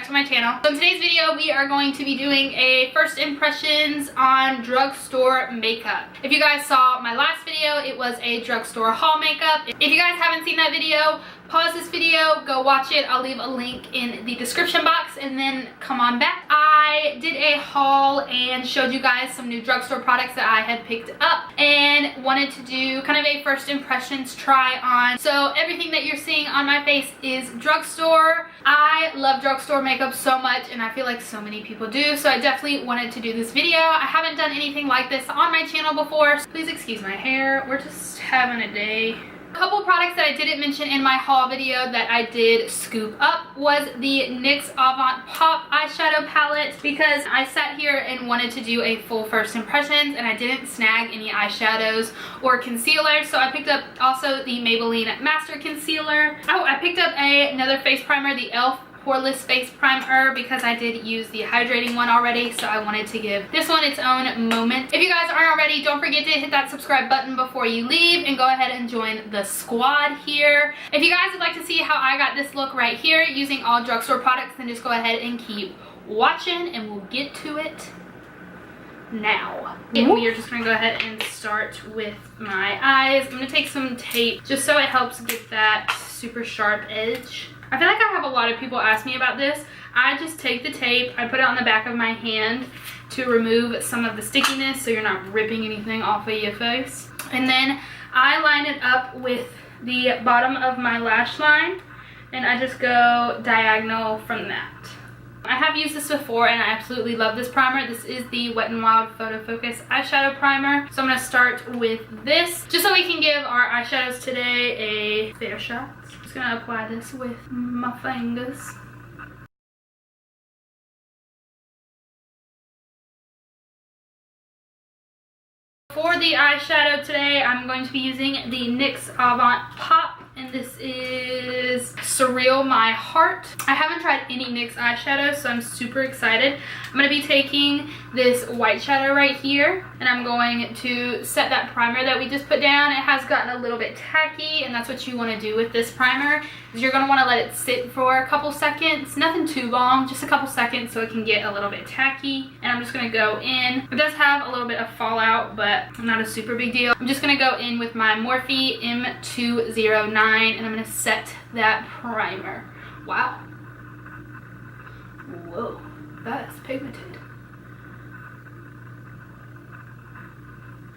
to my channel. So in today's video, we are going to be doing a first impressions on drugstore makeup. If you guys saw my last video, it was a drugstore haul makeup. If you guys haven't seen that video, pause this video, go watch it. I'll leave a link in the description box and then come on back. I did a haul and showed you guys some new drugstore products that I had picked up and wanted to do kind of a first impressions try on. So everything that you're seeing on my face is drugstore. I love drugstore makeup so much and I feel like so many people do, so I definitely wanted to do this video. I haven't done anything like this on my channel before, so please excuse my hair. We're just having a day. A couple products that I didn't mention in my haul video that I did scoop up was the NYX Avant Pop eyeshadow palette, because I sat here and wanted to do a full first impressions and I didn't snag any eyeshadows or concealer, so I picked up also the Maybelline Master Concealer. Oh, I picked up another face primer, the e.l.f. Poreless Face Primer, because I did use the hydrating one already, so I wanted to give this one its own moment. If you guys aren't already, don't forget to hit that subscribe button before you leave and go ahead and join the squad here. If you guys would like to see how I got this look right here using all drugstore products, then just go ahead and keep watching and we'll get to it now. And we are just going to go ahead and start with my eyes. I'm going to take some tape just so it helps get that super sharp edge. I feel like I have a lot of people ask me about this. I just take the tape, I put it on the back of my hand to remove some of the stickiness so you're not ripping anything off of your face. And then I line it up with the bottom of my lash line and I just go diagonal from that. I have used this before and I absolutely love this primer. This is the Wet n Wild PhotoFocus eyeshadow primer. So I'm going to start with this just so we can give our eyeshadows today a fair shot. I'm just going to apply this with my fingers. For the eyeshadow today, I'm going to be using the NYX Avant Pop, and this is Surreal My Heart. I haven't tried any NYX eyeshadow, so I'm super excited. I'm going to be taking this white shadow right here, and I'm going to set that primer that we just put down. It has gotten a little bit tacky, and that's what you want to do with this primer, is you're going to want to let it sit for a couple seconds. Nothing too long, just a couple seconds so it can get a little bit tacky. And I'm just going to go in. It does have a little bit of fallout, but not a super big deal. I'm just going to go in with my Morphe M209 and I'm going to set that primer. Wow. Whoa, that's pigmented.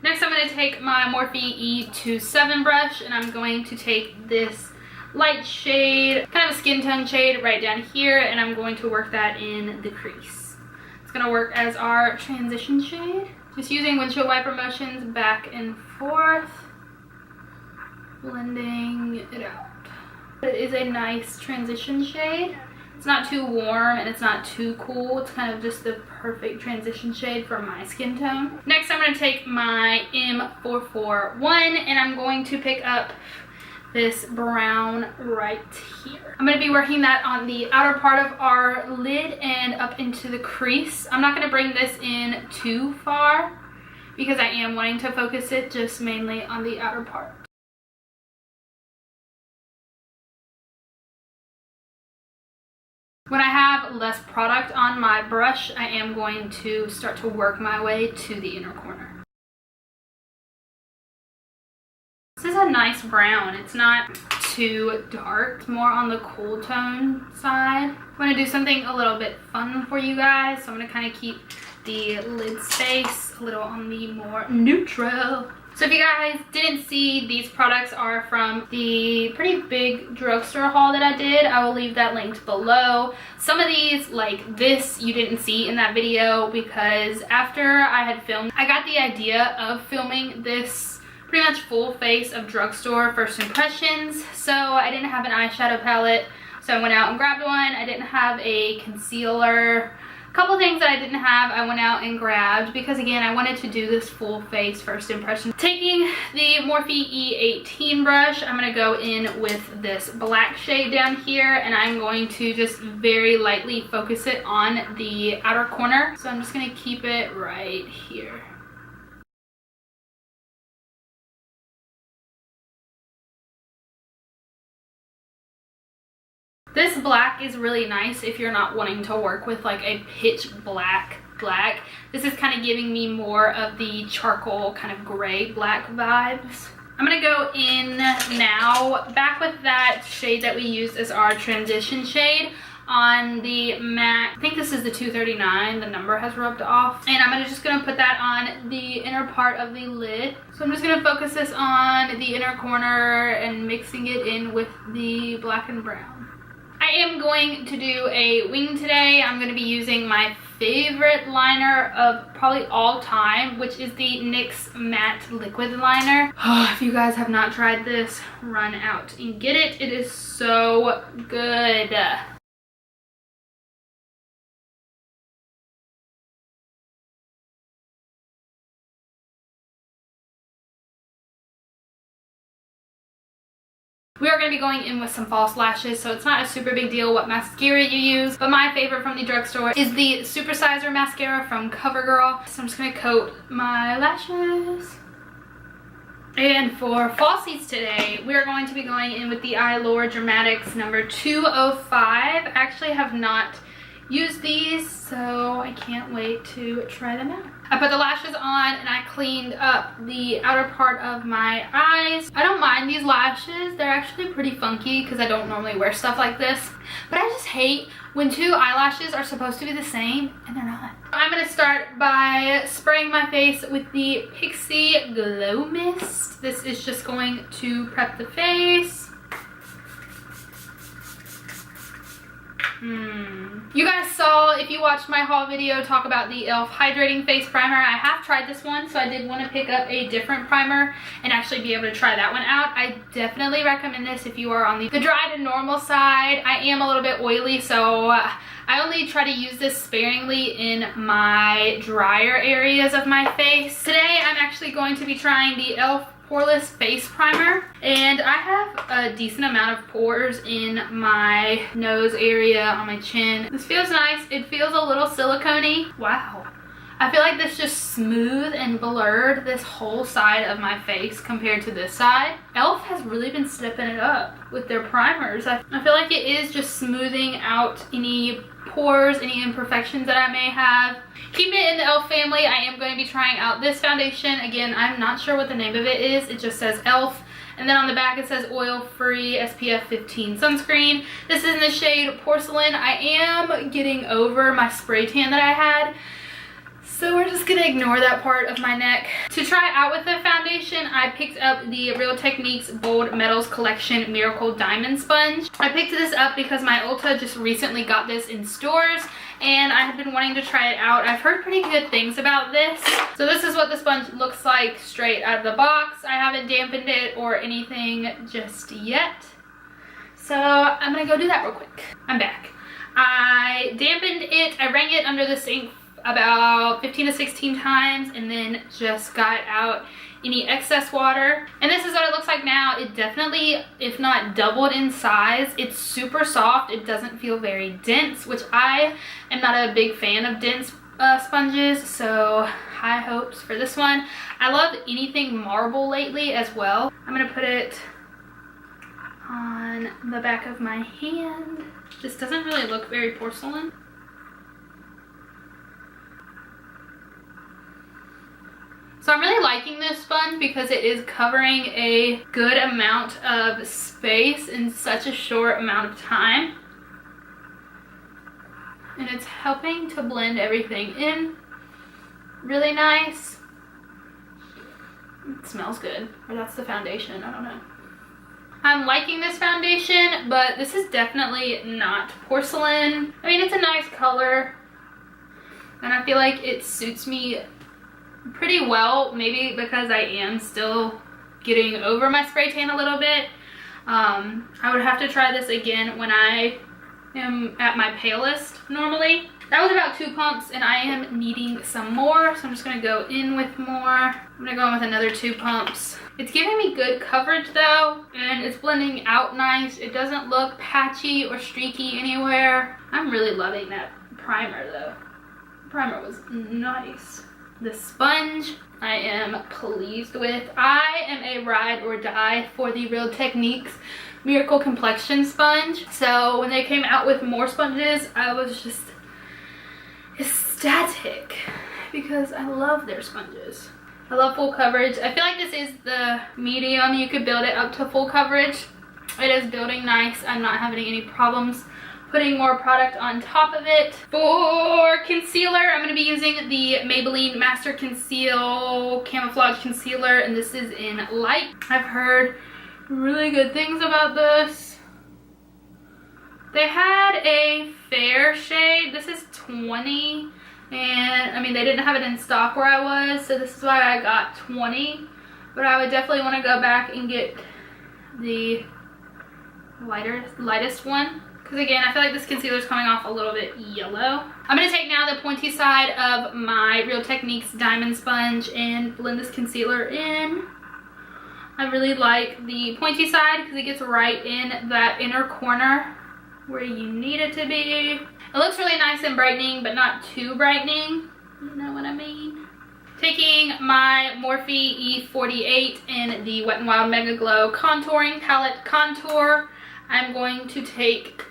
Next, I'm going to take my Morphe E27 brush and I'm going to take this light shade, kind of a skin tone shade right down here, and I'm going to work that in the crease. It's going to work as our transition shade. Just using windshield wiper motions back and forth, blending it out. It is a nice transition shade. It's not too warm and it's not too cool. It's kind of just the perfect transition shade for my skin tone. Next, I'm going to take my M441 and I'm going to pick up this brown right here. I'm going to be working that on the outer part of our lid and up into the crease. I'm not going to bring this in too far because I am wanting to focus it just mainly on the outer part. When I have less product on my brush, I am going to start to work my way to the inner corner. This is a nice brown. It's not too dark. It's more on the cool tone side. I'm going to do something a little bit fun for you guys. So I'm going to kind of keep the lid space a little on the more neutral. So if you guys didn't see, these products are from the pretty big drugstore haul that I did. I will leave that linked below. Some of these, like this, you didn't see in that video because after I had filmed, I got the idea of filming this pretty much full face of drugstore first impressions. So I didn't have an eyeshadow palette, so I went out and grabbed one. I didn't have a concealer. A couple things that I didn't have, I went out and grabbed because again, I wanted to do this full face first impression. Taking the Morphe E18 brush, I'm going to go in with this black shade down here and I'm going to just very lightly focus it on the outer corner. So I'm just going to keep it right here. This black is really nice if you're not wanting to work with like a pitch black. This is kind of giving me more of the charcoal kind of gray black vibes. I'm gonna go in now, back with that shade that we used as our transition shade on the MAC. I think this is the 239, the number has rubbed off. And I'm just gonna put that on the inner part of the lid. So I'm just gonna focus this on the inner corner and mixing it in with the black and brown. I am going to do a wing today. I'm going to be using my favorite liner of probably all time, which is the NYX Matte Liquid Liner. Oh, if you guys have not tried this, run out and get it. It is so good. We are going to be going in with some false lashes, so it's not a super big deal what mascara you use. But my favorite from the drugstore is the Supersizer mascara from CoverGirl. So I'm just going to coat my lashes. And for falsies today, we are going to be going in with the Eyelure Dramatics number 205. I actually have not used these, so I can't wait to try them out. I put the lashes on and I cleaned up the outer part of my eyes. I don't mind these lashes. They're actually pretty funky because I don't normally wear stuff like this. But I just hate when two eyelashes are supposed to be the same and they're not. I'm going to start by spraying my face with the Pixie Glow Mist. This is just going to prep the face. You guys saw, if you watched my haul video, talk about the e.l.f. Hydrating Face Primer. I have tried this one, so I did want to pick up a different primer and actually be able to try that one out. I definitely recommend this if you are on the dry to normal side. I am a little bit oily, so I only try to use this sparingly in my drier areas of my face. Today, I'm actually going to be trying the e.l.f. Poreless Face Primer, and I have a decent amount of pores in my nose area, on my chin. This feels nice. It feels a little silicone-y. Wow. I feel like this just smoothed and blurred this whole side of my face compared to this side. e.l.f. has really been stepping it up with their primers. I feel like it is just smoothing out any pores, any imperfections that I may have. Keeping it in the e.l.f. family, I am going to be trying out this foundation. Again, I'm not sure what the name of it is. It just says e.l.f. And then on the back it says oil-free SPF 15 sunscreen. This is in the shade Porcelain. I am getting over my spray tan that I had, so we're just gonna ignore that part of my neck. To try out with the foundation, I picked up the Real Techniques Bold Metals Collection Miracle Diamond Sponge. I picked this up because my Ulta just recently got this in stores and I have been wanting to try it out. I've heard pretty good things about this. So this is what the sponge looks like straight out of the box. I haven't dampened it or anything just yet, so I'm gonna go do that real quick. I'm back. I dampened it. I rang it under the sink about 15 to 16 times and then just got out any excess water. And this is what it looks like now. It definitely, if not doubled in size. It's super soft. It doesn't feel very dense, which I am not a big fan of dense sponges, so high hopes for this one. I love anything marble lately as well. I'm gonna put it on the back of my hand. This doesn't really look very porcelain. So I'm really liking this sponge because it is covering a good amount of space in such a short amount of time. And it's helping to blend everything in really nice. It smells good. Or that's the foundation, I don't know. I'm liking this foundation, but this is definitely not porcelain. I mean, it's a nice color, and I feel like it suits me pretty well, maybe because I am still getting over my spray tan a little bit. I would have to try this again when I am at my palest normally. That was about 2 pumps and I am needing some more, so I'm just gonna go in with more. I'm gonna go in with another 2 pumps. It's giving me good coverage though, and it's blending out nice. It doesn't look patchy or streaky anywhere. I'm really loving that primer though. The primer was nice. The sponge I am pleased with. I am a ride or die for the Real Techniques Miracle Complexion Sponge. So when they came out with more sponges, I was just ecstatic because I love their sponges. I love full coverage. I feel like this is the medium. You could build it up to full coverage. It is building nice. I'm not having any problems putting more product on top of it. For concealer, I'm going to be using the Maybelline Master Conceal Camouflage Concealer, and this is in Light. I've heard really good things about this. They had a fair shade. This is 20, and I mean, they didn't have it in stock where I was, so this is why I got 20. But I would definitely want to go back and get the lightest one. Because again, I feel like this concealer is coming off a little bit yellow. I'm going to take now the pointy side of my Real Techniques Diamond Sponge and blend this concealer in. I really like the pointy side because it gets right in that inner corner where you need it to be. It looks really nice and brightening, but not too brightening. You know what I mean? Taking my Morphe E48 in the Wet n Wild MegaGlo Contouring Palette Contour, I'm going to take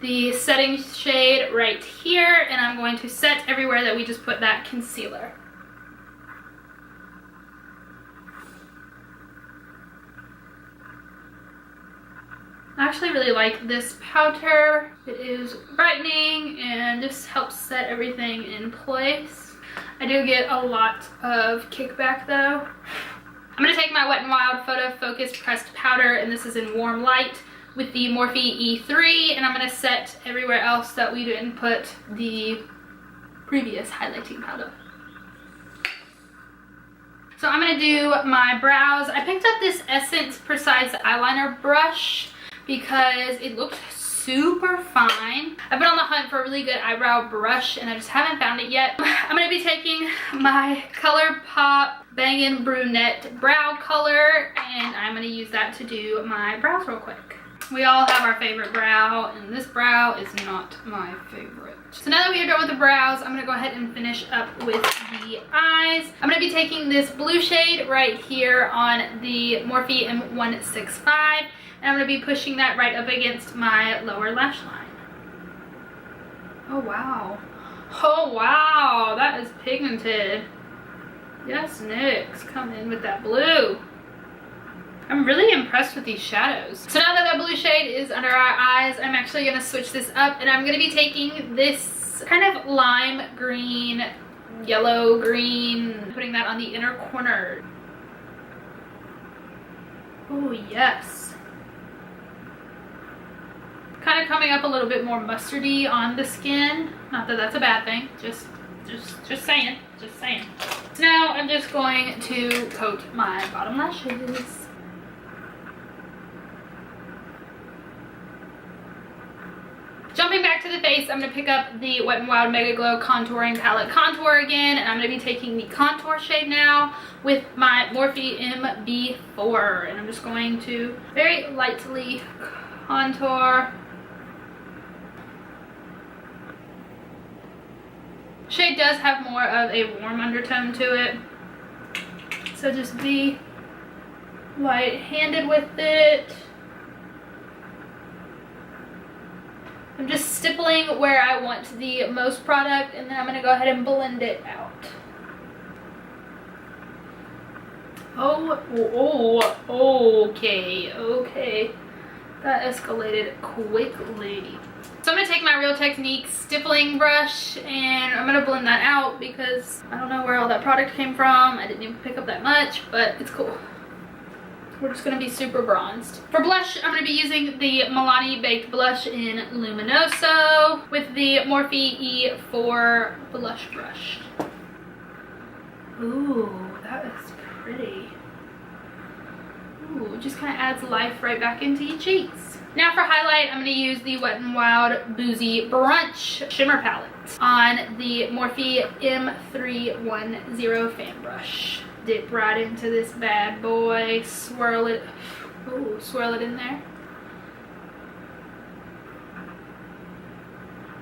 the setting shade right here, and I'm going to set everywhere that we just put that concealer. I actually really like this powder. It is brightening and just helps set everything in place. I do get a lot of kickback though. I'm going to take my Wet n Wild PhotoFocus pressed powder, and this is in Warm Light, with the Morphe E3, and I'm going to set everywhere else that we didn't put the previous highlighting powder. So I'm going to do my brows. I picked up this Essence Precise eyeliner brush because it looked super fine. I've been on the hunt for a really good eyebrow brush and I just haven't found it yet. I'm going to be taking my Colourpop Bangin Brunette brow color, and I'm going to use that to do my brows real quick. We all have our favorite brow, and this brow is not my favorite. So now that we are done with the brows, I'm going to go ahead and finish up with the eyes. I'm going to be taking this blue shade right here on the Morphe M165, and I'm going to be pushing that right up against my lower lash line. Oh wow. Oh wow, that is pigmented. Yes, NYX, come in with that blue. I'm really impressed with these shadows. So now that that blue shade is under our eyes, I'm actually going to switch this up, and I'm going to be taking this kind of lime green, yellow green, putting that on the inner corner. Oh yes. Kind of coming up a little bit more mustardy on the skin. Not that that's a bad thing. Just saying. Just saying. So now I'm just going to coat my bottom lashes. Jumping back to the face, I'm going to pick up the Wet n Wild MegaGlo Contouring Palette Contour again, and I'm going to be taking the contour shade now with my Morphe MB4, and I'm just going to very lightly contour. Shade does have more of a warm undertone to it, so just be light-handed with it. I'm just stippling where I want the most product, and then I'm going to go ahead and blend it out. Okay. That escalated quickly. So I'm going to take my Real Techniques stippling brush, and I'm going to blend that out because I don't know where all that product came from. I didn't even pick up that much, but it's cool. We're just going to be super bronzed. For blush, I'm going to be using the Milani Baked Blush in Luminoso with the Morphe E4 blush brush. Ooh, that is pretty. Ooh, it just kind of adds life right back into your cheeks. Now for highlight, I'm going to use the Wet n Wild Boozy Brunch Shimmer Palette on the Morphe M310 fan brush. Dip right into this bad boy, swirl it, ooh, swirl it in there.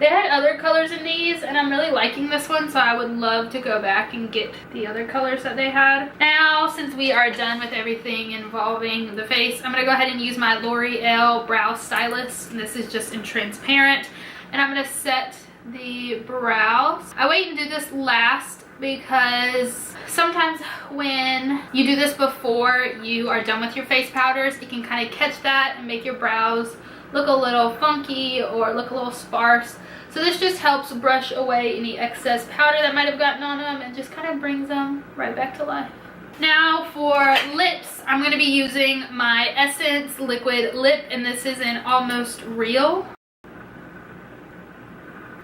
They had other colors in these and I'm really liking this one, so I would love to go back and get the other colors that they had. Now, since we are done with everything involving the face, I'm going to go ahead and use my L'Oreal Brow Stylist. And this is just in transparent. And I'm going to set the brows. I wait and do this last because sometimes when you do this before you are done with your face powders, it can kind of catch that and make your brows look a little funky or look a little sparse. So this just helps brush away any excess powder that might have gotten on them and just kind of brings them right back to life. Now for lips, I'm going to be using my Essence Liquid Lip, and this is in Almost Real.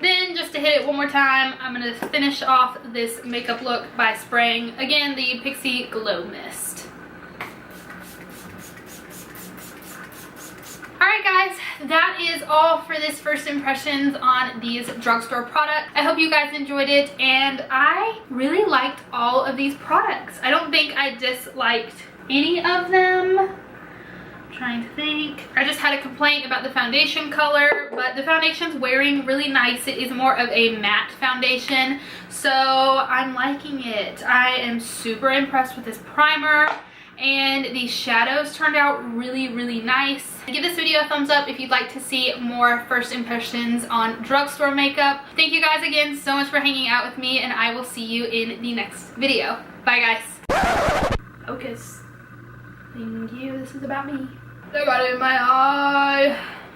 Then, just to hit it one more time, I'm going to finish off this makeup look by spraying, again, the Pixie Glow Mist. Alright guys, that is all for this first impressions on these drugstore products. I hope you guys enjoyed it, and I really liked all of these products. I don't think I disliked any of them. Trying to think. I just had a complaint about the foundation color, but the foundation's wearing really nice. It is more of a matte foundation, so I'm liking it. I am super impressed with this primer, and these shadows turned out really, really nice. Give this video a thumbs up if you'd like to see more first impressions on drugstore makeup. Thank you guys again so much for hanging out with me, and I will see you in the next video. Bye guys. Focus. Thank you. This is about me. I got it in my eye.